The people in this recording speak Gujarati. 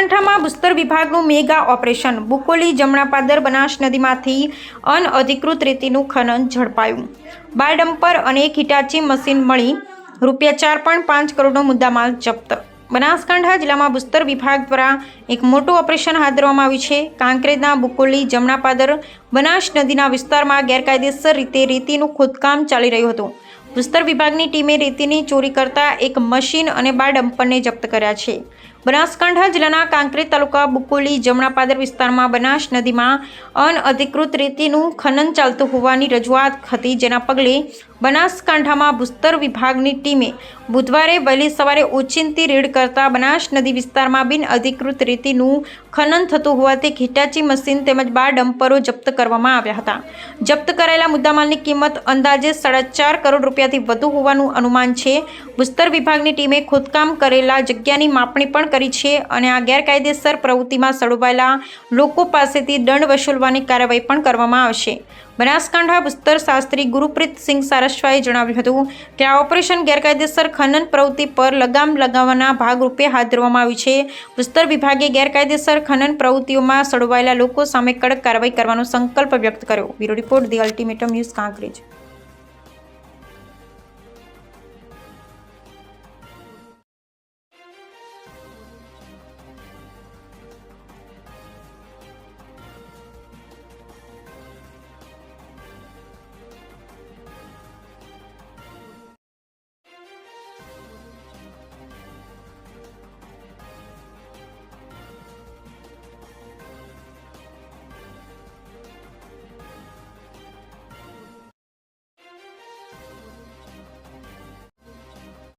બનાસકાંઠામાં ભૂસ્તર વિભાગનું મેગા ઓપરેશન બુકોલી જમણાપાદર બનાસ નદીમાંથી અનઅધિકૃત રેતીનું ખનન ઝડપાયું। બાર ડમ્પર અને એક હિટાચી મશીન મળી ₹4.5 કરોડનો મુદ્દામાલ જપ્ત। બનાસકાંઠા જિલ્લામાં ભૂસ્તર વિભાગ દ્વારા એક મોટું ઓપરેશન હાથ ધરવામાં આવ્યું છે। કાંકરેજના બુકોલી જમણાપાદર બનાસ નદીના વિસ્તારમાં ગેરકાયદેસર રીતે રેતીનું ખોદકામ ચાલી રહ્યું હતું। ભૂસ્તર વિભાગની ટીમે રેતીની ચોરી કરતા એક મશીન અને 12 ડમ્પરને જપ્ત કર્યા છે। બનાસકાંઠા જિલ્લાના કાંકરેજ તાલુકા બુકોલી જમણાપાદર વિસ્તારમાં બનાસ નદીમાં અનઅધિકૃત રેતીનું ખનન ચાલતું હોવાની રજૂઆત હતી, જેના પગલે બનાસકાંઠામાં ભૂસ્તર વિભાગની ટીમે બુધવારે વહેલી સવારે ઓચિંતી રેડ કરતા બનાસ નદી વિસ્તારમાં બિનઅધિકૃત રેતીનું ખનન થતું હોવાથી હિટાચી મશીન તેમજ 12 ડમ્પરો જપ્ત કરવામાં આવ્યા હતા। જપ્ત કરાયેલા મુદ્દામાલની કિંમત અંદાજે ₹4.5 કરોડ રૂપિયાથી વધુ હોવાનું અનુમાન છે। ભૂસ્તર વિભાગની ટીમે ખોદકામ કરેલા જગ્યાની માપણી પણ કરી છે અને આ ગેરકાયદેસર પ્રવૃત્તિમાં સંડોવાયેલા લોકો પાસેથી દંડ વસૂલવાની કાર્યવાહી પણ કરવામાં આવશે। બનાસકાંઠા ભૂસ્તર શાસ્ત્રી ગુરપ્રીતસિંહ સારસ્વાએ જણાવ્યું હતું કે આ ઓપરેશન ગેરકાયદેસર ખનન પ્રવૃત્તિ પર લગામ લગાવવાના ભાગરૂપે હાથ ધરવામાં આવ્યું છે। ભૂસ્તર વિભાગે ગેરકાયદેસર ખનન પ્રવૃત્તિઓમાં સંડોવાયેલા લોકો સામે કડક કાર્યવાહી કરવાનો સંકલ્પ વ્યક્ત કર્યો। Bureau report, the ultimatum news, Kankrej.